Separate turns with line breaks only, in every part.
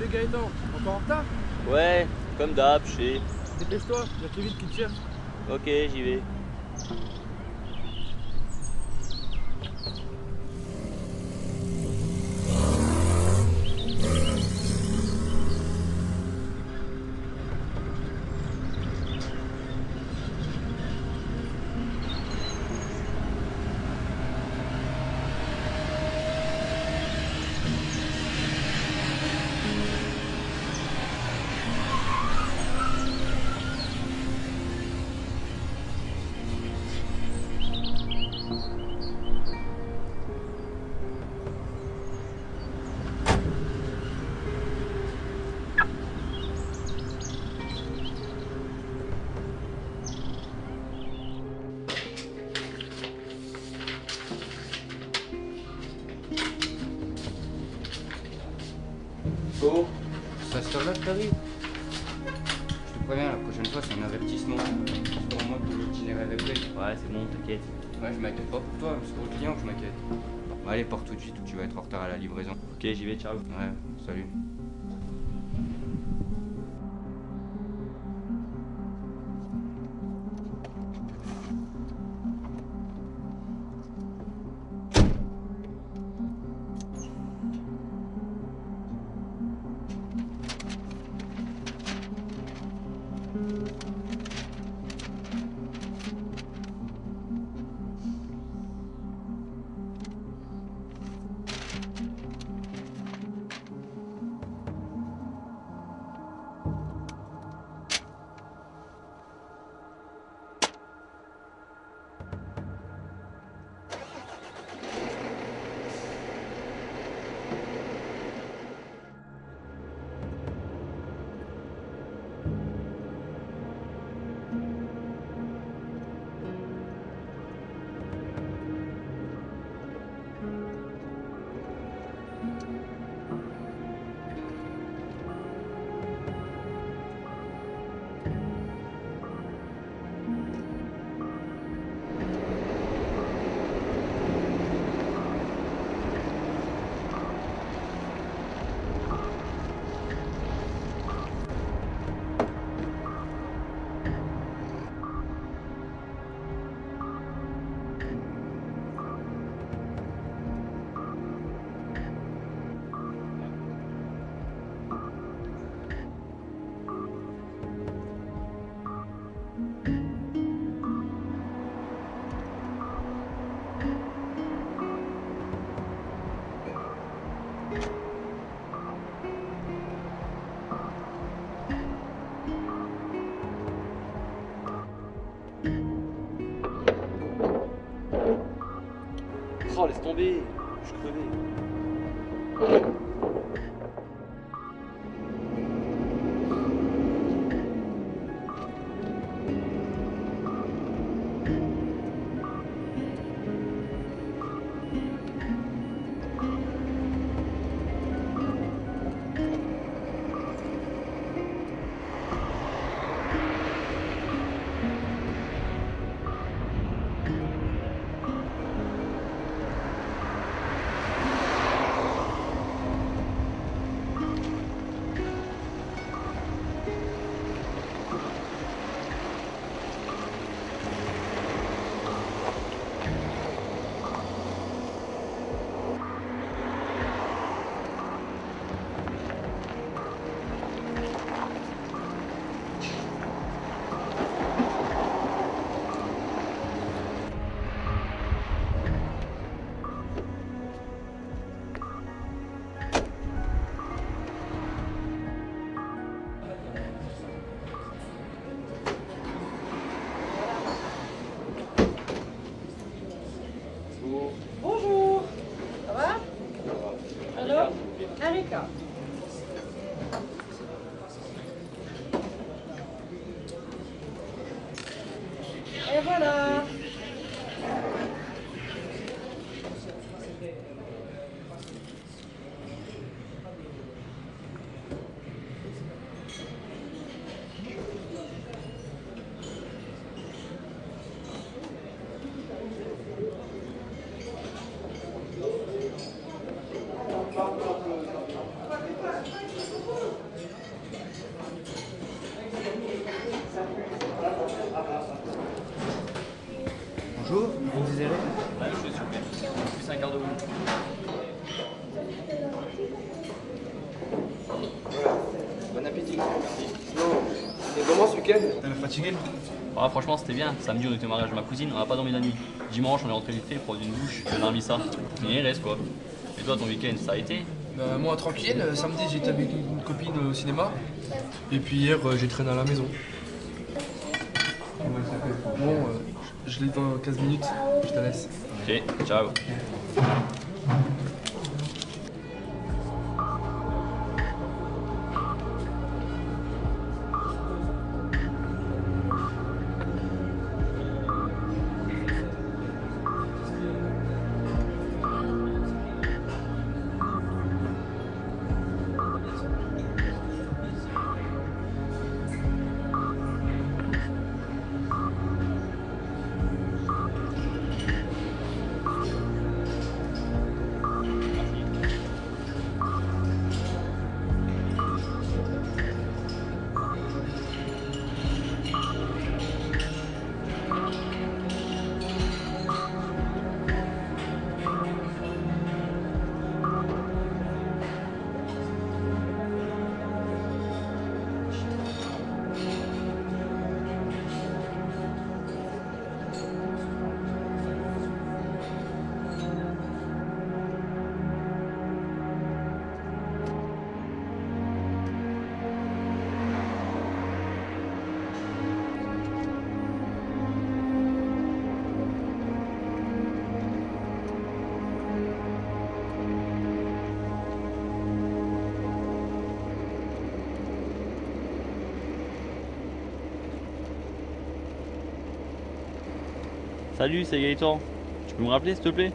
Salut Gaëtan, encore en retard?
Ouais, comme d'hab, je sais.
Dépêche-toi, il y a Kevin qui te cherche.
Ok, j'y vais.
Oh, ça se relève, Paris. Je te préviens, la prochaine fois, c'est un avertissement. C'est pour moi que l'itinéraire est prêt.
Ouais, c'est bon, t'inquiète.
Ouais, je m'inquiète pas pour toi, c'est pour le client que je m'inquiète. Bon, allez, pars tout de suite ou tu vas être en retard à la livraison.
Ok, j'y vais, ciao.
Ouais, salut.
Oh, laisse tomber, je suis crevé.
Bonjour, ça va? Alors, Erika. Et voilà.
Vous désirez?
La même chose, s'il vous plaît. Plus un quart de roue.
Bon appétit.
Non. Et comment ce week-end? T'as l'air fatigué?
Ah, franchement, c'était bien. Samedi, on était au mariage de ma cousine, on n'a pas dormi la nuit. Dimanche, on est rentré vite fait pour une douche, on a remis ça. Mais il reste quoi. Et toi, ton week-end, ça a été?
Bah, moi tranquille, samedi j'étais avec une copine au cinéma. Et puis hier j'ai traîné à la maison. Bon, je l'ai dans 15 minutes, je te laisse.
Ok, ciao. Salut, c'est Gaëtan. Tu peux me rappeler s'il te plaît?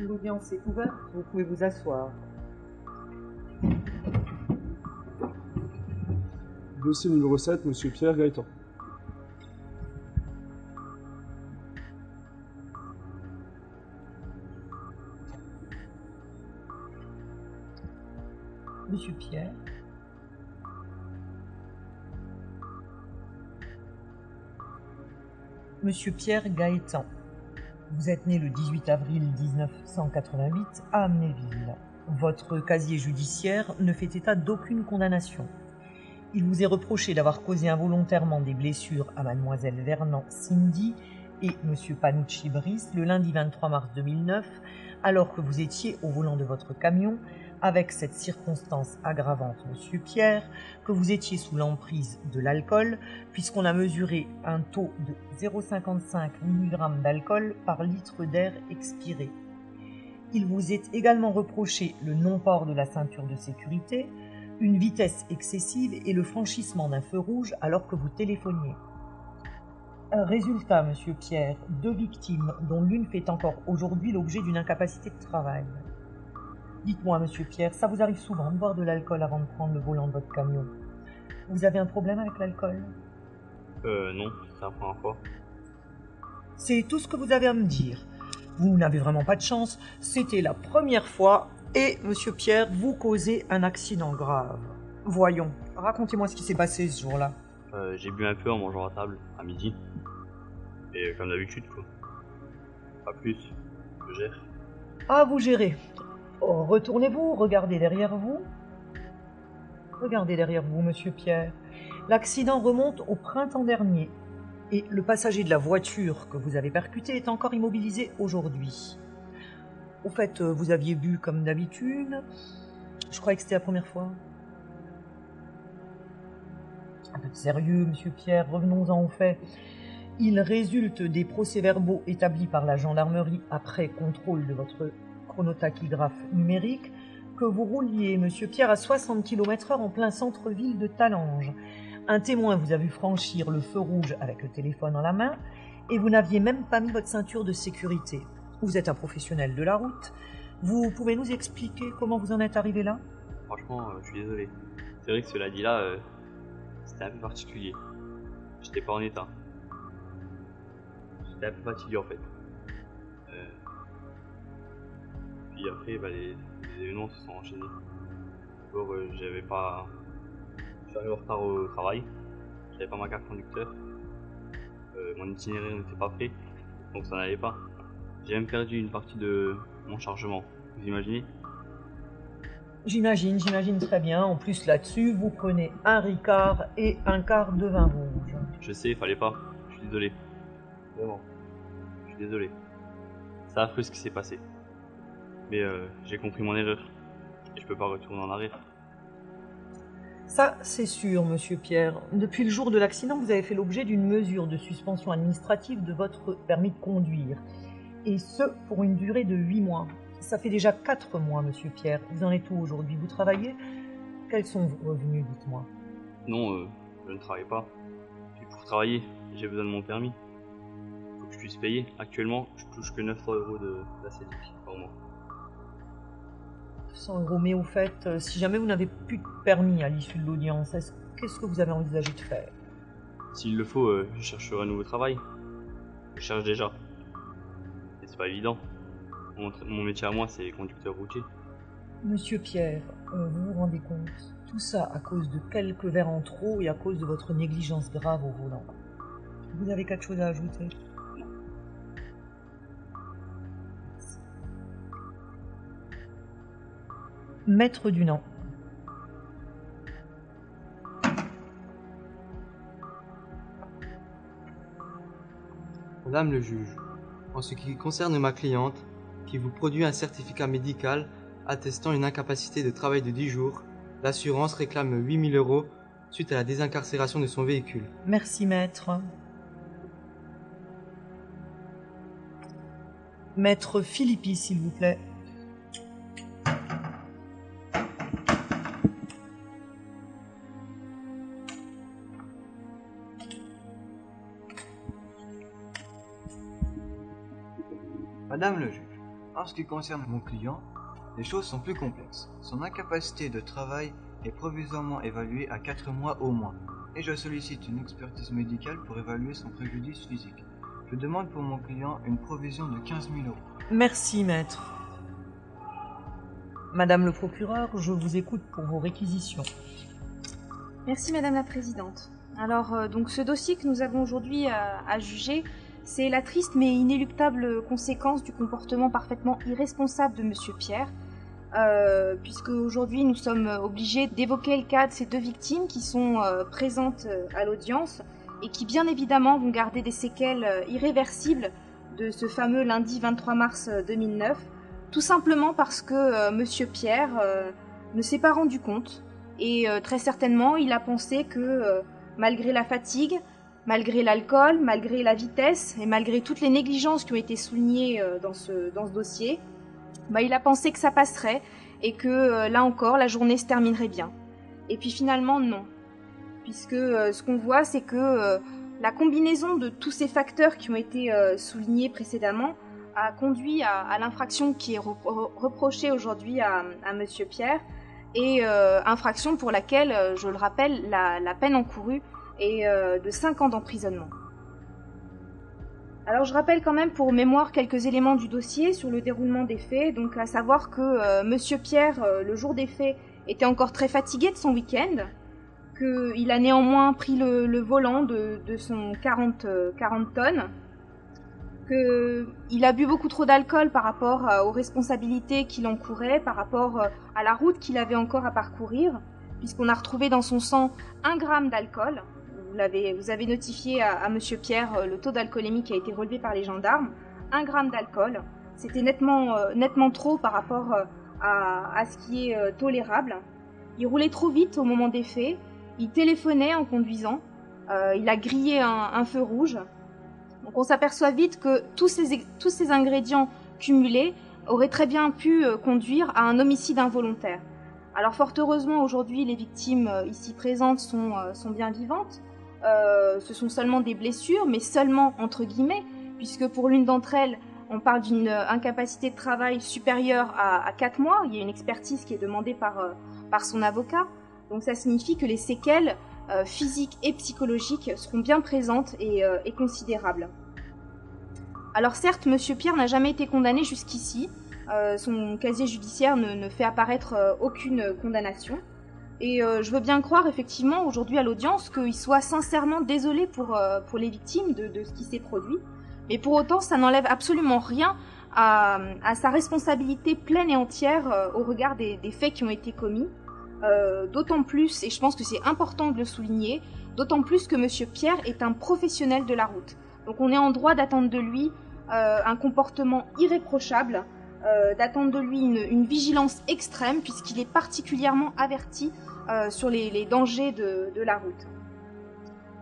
L'audience est ouverte, vous pouvez vous asseoir.
Dossier numéro 7, Monsieur Pierre Gaëtan.
Monsieur Pierre. Monsieur Pierre Gaëtan. Vous êtes né le 18 avril 1988 à Amnéville. Votre casier judiciaire ne fait état d'aucune condamnation. Il vous est reproché d'avoir causé involontairement des blessures à mademoiselle Vernon Cindy et monsieur Panucci Brice le lundi 23 mars 2009, alors que vous étiez au volant de votre camion, avec cette circonstance aggravante, monsieur Pierre, que vous étiez sous l'emprise de l'alcool, puisqu'on a mesuré un taux de 0,55 mg d'alcool par litre d'air expiré. Il vous est également reproché le non-port de la ceinture de sécurité, une vitesse excessive et le franchissement d'un feu rouge alors que vous téléphoniez. Résultat, monsieur Pierre, 2 victimes, dont l'une fait encore aujourd'hui l'objet d'une incapacité de travail. Dites-moi, monsieur Pierre, ça vous arrive souvent de boire de l'alcool avant de prendre le volant de votre camion? Vous avez un problème avec l'alcool?
Non, c'est la première fois.
C'est tout ce que vous avez à me dire. Vous n'avez vraiment pas de chance, c'était la première fois et, monsieur Pierre, vous causez un accident grave. Voyons, racontez-moi ce qui s'est passé ce jour-là.
J'ai bu un peu en mangeant à table, à midi. Et comme d'habitude, quoi. Pas plus. Je gère.
Ah, vous gérez. Oh, retournez-vous, regardez derrière vous. Regardez derrière vous, monsieur Pierre. L'accident remonte au printemps dernier. Et le passager de la voiture que vous avez percuté est encore immobilisé aujourd'hui. Au fait, vous aviez bu comme d'habitude. Je croyais que c'était la première fois. Un peu de sérieux, monsieur Pierre, revenons-en aux faits. Il résulte des procès-verbaux établis par la gendarmerie après contrôle de votre chronotachygraphe numérique que vous rouliez, monsieur Pierre, à 60 km/h en plein centre-ville de Talange. Un témoin vous a vu franchir le feu rouge avec le téléphone dans la main et vous n'aviez même pas mis votre ceinture de sécurité. Vous êtes un professionnel de la route. Vous pouvez nous expliquer comment vous en êtes arrivé là?
Franchement, je suis désolé. C'est vrai que cela dit là, c'était un peu particulier. J'étais pas en état. J'étais un peu fatigué en fait. Puis après, les événements se sont enchaînés. D'abord, j'avais pas... Je suis arrivé en retard au travail. J'avais pas ma carte conducteur. Mon itinéraire n'était pas prêt. Donc ça n'allait pas. J'ai même perdu une partie de mon chargement. Vous imaginez?
J'imagine très bien. En plus, là-dessus, vous prenez un Ricard et un quart de vin rouge.
Je sais, il fallait pas. Je suis désolé. Vraiment. Je suis désolé. C'est affreux ce qui s'est passé. Mais j'ai compris mon erreur. Et je peux pas retourner en arrière.
Ça, c'est sûr, monsieur Pierre. Depuis le jour de l'accident, vous avez fait l'objet d'une mesure de suspension administrative de votre permis de conduire. Et ce, pour une durée de 8 mois. Ça fait déjà 4 mois, monsieur Pierre. Vous en êtes où aujourd'hui? Vous travaillez? Quels sont vos revenus, dites-moi?
Non, je ne travaille pas. Puis pour travailler, j'ai besoin de mon permis. Faut que je puisse payer. Actuellement, je touche que 900 € de la CEDIC par mois.
100 €, mais au fait, si jamais vous n'avez plus de permis à l'issue de l'audience, qu'est-ce que vous avez envisagé de faire?
S'il le faut, je chercherai un nouveau travail. Je cherche déjà. Et c'est pas évident. Mon métier à moi, c'est conducteur routier.
Monsieur Pierre, vous vous rendez compte? Tout ça à cause de quelques verres en trop et à cause de votre négligence grave au volant. Vous avez quelque chose à ajouter? Maître Dunant.
Madame le juge, en ce qui concerne ma cliente, qui vous produit un certificat médical attestant une incapacité de travail de 10 jours, l'assurance réclame 8 000 € suite à la désincarcération de son véhicule.
Merci, maître. Maître Philippi, s'il vous plaît.
Madame le juge, En ce qui concerne mon client, les choses sont plus complexes. Son incapacité de travail est provisoirement évaluée à 4 mois au moins, et je sollicite une expertise médicale pour évaluer son préjudice physique. Je demande pour mon client une provision de 15 000 €.
Merci, maître. Madame le procureur, je vous écoute pour vos réquisitions.
Merci Madame la Présidente. Alors, donc ce dossier que nous avons aujourd'hui à juger, c'est la triste mais inéluctable conséquence du comportement parfaitement irresponsable de Monsieur Pierre, puisque aujourd'hui nous sommes obligés d'évoquer le cas de ces deux victimes qui sont présentes à l'audience et qui bien évidemment vont garder des séquelles irréversibles de ce fameux lundi 23 mars 2009, tout simplement parce que Monsieur Pierre ne s'est pas rendu compte et très certainement il a pensé que malgré la fatigue, malgré l'alcool, malgré la vitesse et malgré toutes les négligences qui ont été soulignées dans ce dossier, il a pensé que ça passerait et que là encore la journée se terminerait bien. Et puis finalement non, puisque ce qu'on voit c'est que la combinaison de tous ces facteurs qui ont été soulignés précédemment a conduit à l'infraction qui est reprochée aujourd'hui à Monsieur Pierre, et infraction pour laquelle, je le rappelle, la peine encourue est de 5 ans d'emprisonnement. Alors je rappelle quand même pour mémoire quelques éléments du dossier sur le déroulement des faits, donc à savoir que Monsieur Pierre, le jour des faits, était encore très fatigué de son week-end, qu'il a néanmoins pris le volant de son 40 tonnes, qu'il a bu beaucoup trop d'alcool par rapport aux responsabilités qu'il encourait, par rapport à la route qu'il avait encore à parcourir, puisqu'on a retrouvé dans son sang 1 gramme d'alcool. Vous avez notifié à Monsieur Pierre le taux d'alcoolémie qui a été relevé par les gendarmes. 1 gramme d'alcool, c'était nettement trop par rapport à ce qui est tolérable. Il roulait trop vite au moment des faits, il téléphonait en conduisant, il a grillé un feu rouge. Donc on s'aperçoit vite que tous ces ingrédients cumulés auraient très bien pu conduire à un homicide involontaire. Alors fort heureusement aujourd'hui les victimes ici présentes sont bien vivantes. Ce sont seulement des blessures, mais seulement entre guillemets, puisque pour l'une d'entre elles, on parle d'une incapacité de travail supérieure à 4 mois. Il y a une expertise qui est demandée par son avocat. Donc ça signifie que les séquelles physiques et psychologiques seront bien présentes et considérables. Alors certes, Monsieur Pierre n'a jamais été condamné jusqu'ici. Son casier judiciaire ne fait apparaître aucune condamnation. Et je veux bien croire effectivement aujourd'hui à l'audience qu'il soit sincèrement désolé pour les victimes de ce qui s'est produit. Mais pour autant, ça n'enlève absolument rien à sa responsabilité pleine et entière au regard des faits qui ont été commis. D'autant plus, et je pense que c'est important de le souligner, d'autant plus que Monsieur Pierre est un professionnel de la route. Donc on est en droit d'attendre de lui un comportement irréprochable, d'attendre de lui une vigilance extrême, puisqu'il est particulièrement averti sur les dangers de la route.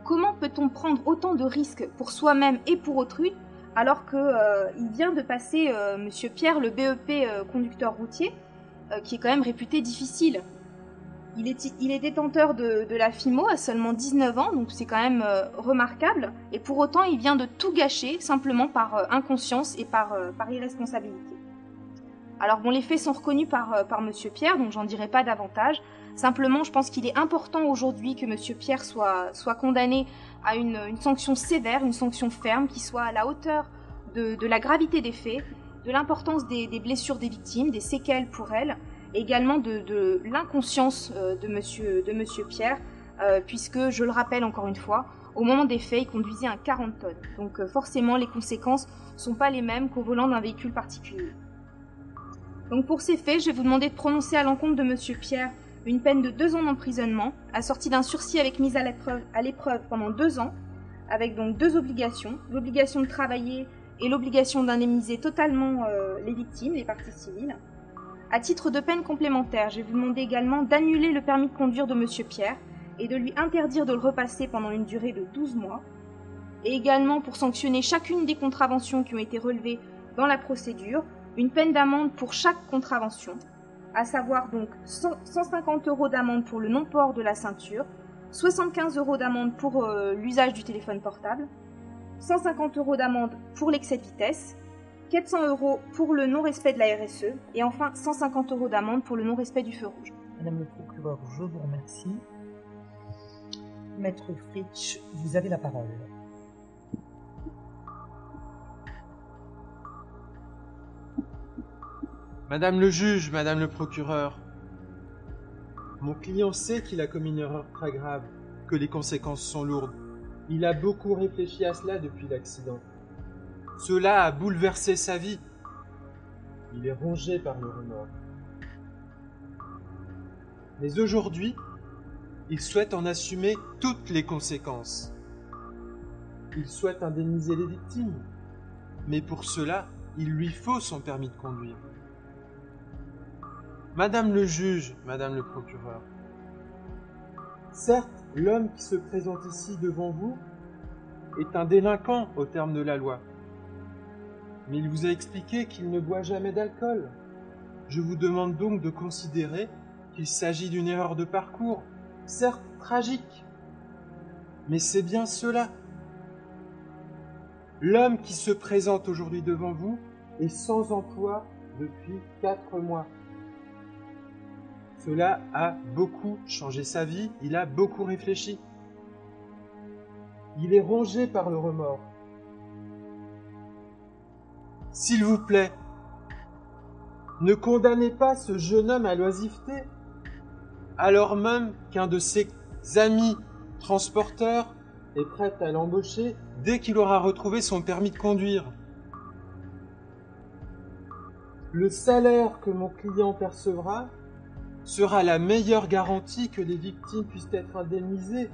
Comment peut-on prendre autant de risques pour soi-même et pour autrui, alors qu'il vient de passer, Monsieur Pierre, le BEP conducteur routier, qui est quand même réputé difficile. Il est détenteur de la FIMO à seulement 19 ans, donc c'est quand même remarquable, et pour autant il vient de tout gâcher simplement par inconscience et par irresponsabilité. Alors bon, les faits sont reconnus par Monsieur Pierre, donc j'en dirai pas davantage. Simplement, je pense qu'il est important aujourd'hui que Monsieur Pierre soit condamné à une sanction sévère, une sanction ferme, qui soit à la hauteur de la gravité des faits, de l'importance des blessures des victimes, des séquelles pour elles, et également de l'inconscience de Monsieur Pierre, puisque, je le rappelle encore une fois, au moment des faits, il conduisait un 40 tonnes. Donc forcément, les conséquences sont pas les mêmes qu'au volant d'un véhicule particulier. Donc pour ces faits, je vais vous demander de prononcer à l'encontre de Monsieur Pierre une peine de 2 ans d'emprisonnement, assortie d'un sursis avec mise à l'épreuve pendant 2 ans, avec donc 2 obligations, l'obligation de travailler et l'obligation d'indemniser totalement les victimes, les parties civiles. À titre de peine complémentaire, je vais vous demander également d'annuler le permis de conduire de Monsieur Pierre et de lui interdire de le repasser pendant une durée de 12 mois, et également pour sanctionner chacune des contraventions qui ont été relevées dans la procédure, une peine d'amende pour chaque contravention, à savoir donc 150 € d'amende pour le non-port de la ceinture, 75 € d'amende pour l'usage du téléphone portable, 150 € d'amende pour l'excès de vitesse, 400 € pour le non-respect de la RSE et enfin 150 € d'amende pour le non-respect du feu rouge.
Madame le procureur, je vous remercie. Maître Fritsch, vous avez la parole.
Madame le juge, madame le procureur, mon client sait qu'il a commis une erreur très grave, que les conséquences sont lourdes. Il a beaucoup réfléchi à cela depuis l'accident. Cela a bouleversé sa vie. Il est rongé par le remords. Mais aujourd'hui, il souhaite en assumer toutes les conséquences. Il souhaite indemniser les victimes. Mais pour cela, il lui faut son permis de conduire. Madame le juge, madame le procureur, certes, l'homme qui se présente ici devant vous est un délinquant au terme de la loi. Mais il vous a expliqué qu'il ne boit jamais d'alcool. Je vous demande donc de considérer qu'il s'agit d'une erreur de parcours, certes tragique, mais c'est bien cela. L'homme qui se présente aujourd'hui devant vous est sans emploi depuis 4 mois. Cela a beaucoup changé sa vie, il a beaucoup réfléchi. Il est rongé par le remords. S'il vous plaît, ne condamnez pas ce jeune homme à l'oisiveté, alors même qu'un de ses amis transporteurs est prêt à l'embaucher dès qu'il aura retrouvé son permis de conduire. Le salaire que mon client percevra sera la meilleure garantie que les victimes puissent être indemnisées.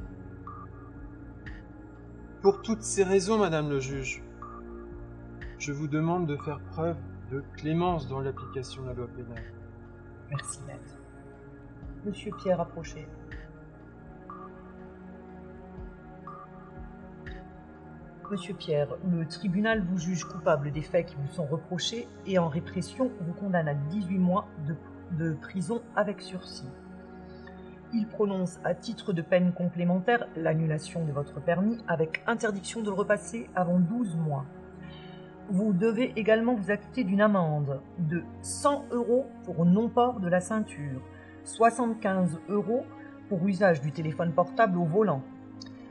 Pour toutes ces raisons, madame le juge, je vous demande de faire preuve de clémence dans l'application de la loi pénale.
Merci, maître. Monsieur Pierre, approchez. Monsieur Pierre, le tribunal vous juge coupable des faits qui vous sont reprochés et en répression vous condamne à 18 mois de prison avec sursis. Il prononce à titre de peine complémentaire l'annulation de votre permis avec interdiction de le repasser avant 12 mois. Vous devez également vous acquitter d'une amende de 100 € pour non-port de la ceinture, 75 € pour usage du téléphone portable au volant,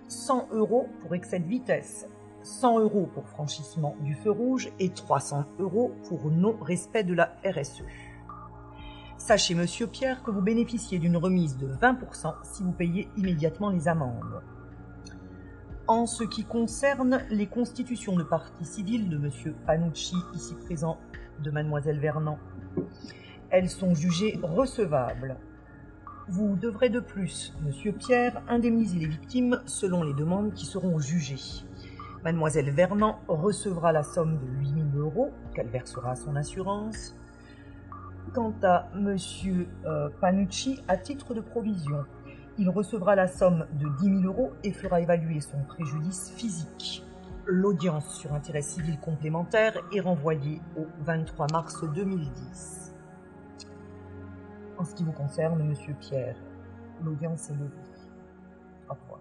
100 € pour excès de vitesse, 100 € pour franchissement du feu rouge et 300 € pour non-respect de la RSE. Sachez, monsieur Pierre, que vous bénéficiez d'une remise de 20% si vous payez immédiatement les amendes. En ce qui concerne les constitutions de partie civile de monsieur Panucci, ici présent, de mademoiselle Vernant, elles sont jugées recevables. Vous devrez de plus, monsieur Pierre, indemniser les victimes selon les demandes qui seront jugées. Mademoiselle Vernant recevra la somme de 8 000 € qu'elle versera à son assurance. Quant à monsieur Panucci, à titre de provision, il recevra la somme de 10 000 € et fera évaluer son préjudice physique. L'audience sur intérêt civil complémentaire est renvoyée au 23 mars 2010. En ce qui vous concerne, monsieur Pierre, l'audience est levée. Au revoir.